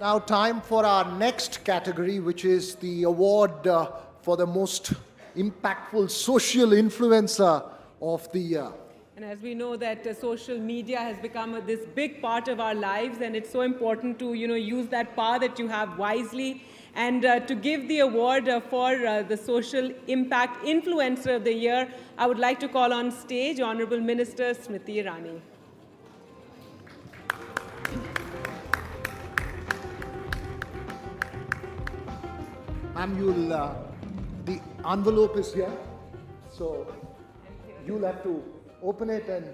Now time for our next category, which is the award for the most impactful social influencer of the year. And as we know that social media has become this big part of our lives, and it's so important to use that power that you have wisely. And to give the award for the social impact influencer of the year, I would like to call on stage Honorable Minister Smriti Irani. Ma'am, the envelope is here, so you'll have to open it and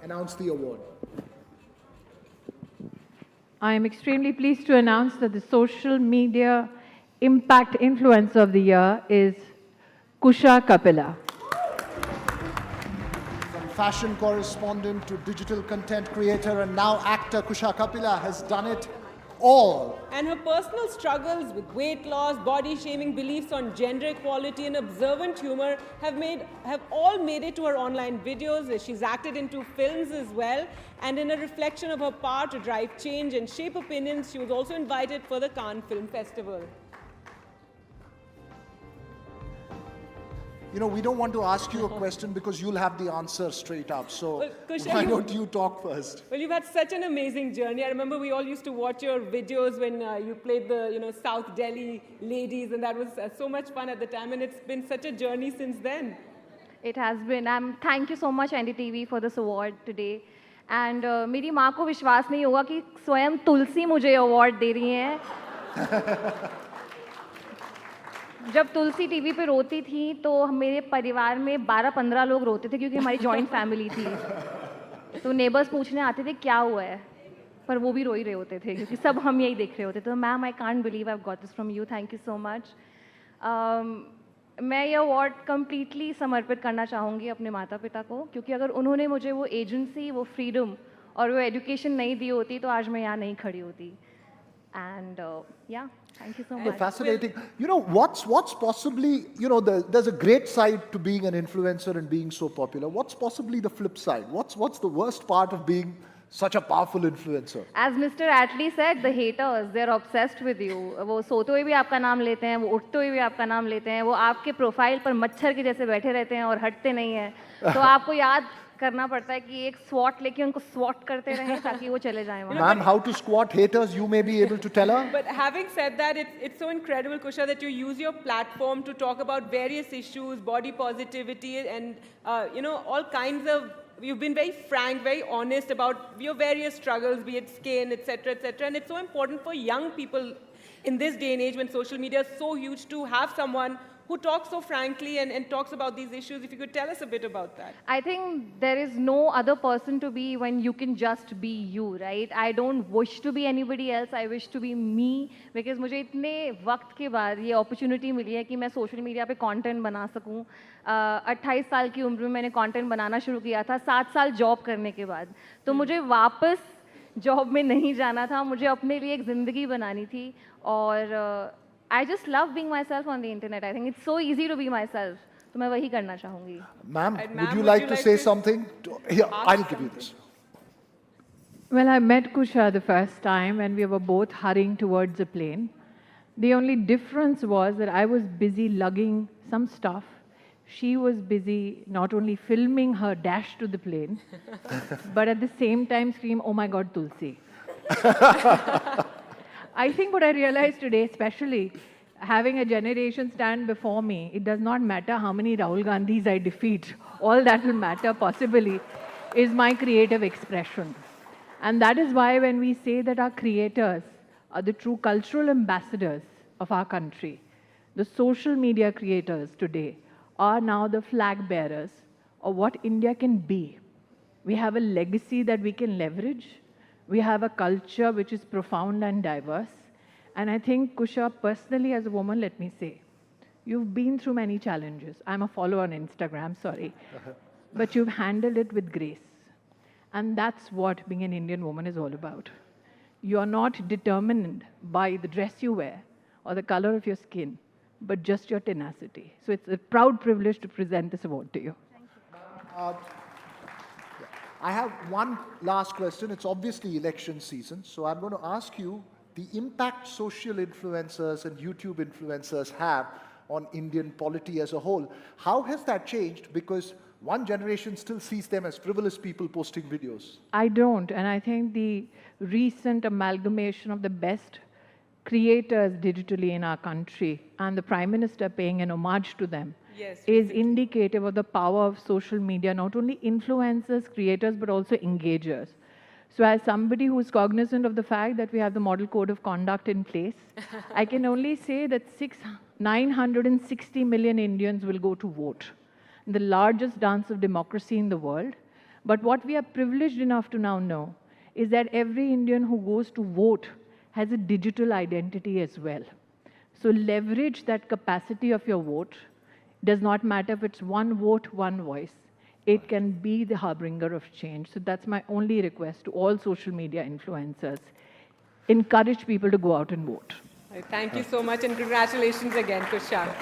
announce the award. I am extremely pleased to announce that the social media impact influencer of the year is Kusha Kapila. From fashion correspondent to digital content creator and now actor, Kusha Kapila has done it all. And her personal struggles with weight loss, body shaming, beliefs on gender equality and observant humor have all made it to her online videos. She's acted into films as well. And in a reflection of her power to drive change and shape opinions, she was also invited for the Cannes Film Festival. You know, we don't want to ask you a question because you'll have the answer straight up. So Well, Kusha, why don't you talk first? Well, you've had such an amazing journey. I remember we all used to watch your videos when you played the South Delhi ladies, and that was so much fun at the time. And it's been such a journey since then. It has been. Thank you so much NDTV for this award today. And मेरी माँ को विश्वास नहीं होगा कि स्वयं तुलसी मुझे award दे रही हैं. जब तुलसी टीवी पे रोती थी तो मेरे परिवार में 12-15 लोग रोते थे क्योंकि हमारी जॉइंट फैमिली थी. तो नेबर्स पूछने आते थे क्या हुआ है, पर वो भी रो ही रहे होते थे क्योंकि सब हम यही देख रहे होते थे. तो ma'am, I can't believe I have got this from you. Thank you so much. मैं ये अवार्ड कम्प्लीटली समर्पित करना चाहूँगी अपने माता पिता को, क्योंकि अगर उन्होंने मुझे वो एजेंसी, वो फ्रीडम और वो एजुकेशन नहीं दी होती तो आज मैं यहाँ नहीं खड़ी होती. And yeah, thank you so much. Fascinating. You know, what's possibly, there's a great side to being an influencer and being so popular. What's possibly the flip side? What's the worst part of being such a powerful influencer? As Mr. Atlee said, the haters, they're obsessed with you. वो सोते हुए भी आपका नाम लेते हैं, वो उठते हुए भी आपका नाम लेते हैं, वो आपके प्रोफाइल पर मच्छर के जैसे बैठे रहते हैं और हटते नहीं हैं. तो आपको याद करना पड़ता है कि एक स्वॉट लेके उनको स्वॉट करते रहें ताकि वो चले जाएं वहाँ. Ma'am, how to squat haters, you may be able to tell her. But having said that, it's so incredible, Kusha, that you use your platform to talk about various issues, body positivity, and all kinds of. You've been very frank, very honest about your various struggles, be it skin, etc., etc. And it's so important for young people in this day and age when social media is so huge to have someone who talks so frankly and talks about these issues. If you could tell us a bit about that. I think there is no other person to be when you can just be you, right? I don't wish to be anybody else. I wish to be me, because मुझे इतने वक्त के बाद ये opportunity मिली है कि मैं social media पे content बना सकूं. 28 साल की उम्र में मैंने content बनाना शुरू किया था, 7 साल job करने के बाद. तो मुझे वापस जॉब में नहीं जाना था, मुझे अपने लिए एक ज़िंदगी बनानी थी. और I just love being myself on the internet. I think it's so easy to be myself. तो मैं वही करना चाहूँगी. Ma'am, would you like to say something? Here, I'll give you this. Well, I met Kusha the first time when we were both hurrying towards a plane. The only difference was that I was busy lugging some stuff. She was busy not only filming her dash to the plane, but at the same time scream, "Oh my God, Tulsi." I think what I realized today, especially having a generation stand before me, it does not matter how many Rahul Gandhis I defeat. All that will matter possibly is my creative expression. And that is why when we say that our creators are the true cultural ambassadors of our country, the social media creators today are now the flag bearers of what India can be. We have a legacy that we can leverage. We have a culture which is profound and diverse. And I think, Kusha, personally as a woman, let me say, you've been through many challenges. I'm a follower on Instagram, sorry. But you've handled it with grace. And that's what being an Indian woman is all about. You're not determined by the dress you wear or the color of your skin, but just your tenacity. So it's a proud privilege to present this award to you. Thank you. I have one last question. It's obviously election season, so I'm going to ask you the impact social influencers and YouTube influencers have on Indian polity as a whole. How has that changed? Because one generation still sees them as frivolous people posting videos. I don't, and I think the recent amalgamation of the best creators digitally in our country and the Prime Minister paying an homage to them Yes, is indicative of the power of social media, not only influencers, creators, but also engagers. So as somebody who is cognizant of the fact that we have the model code of conduct in place, I can only say that 960 million Indians will go to vote, the largest dance of democracy in the world. But what we are privileged enough to now know is that every Indian who goes to vote has a digital identity as well. So leverage that capacity of your vote. Does not matter if it's one vote, one voice. It can be the harbinger of change. So that's my only request to all social media influencers. Encourage people to go out and vote. Thank you so much and congratulations again, Kusha.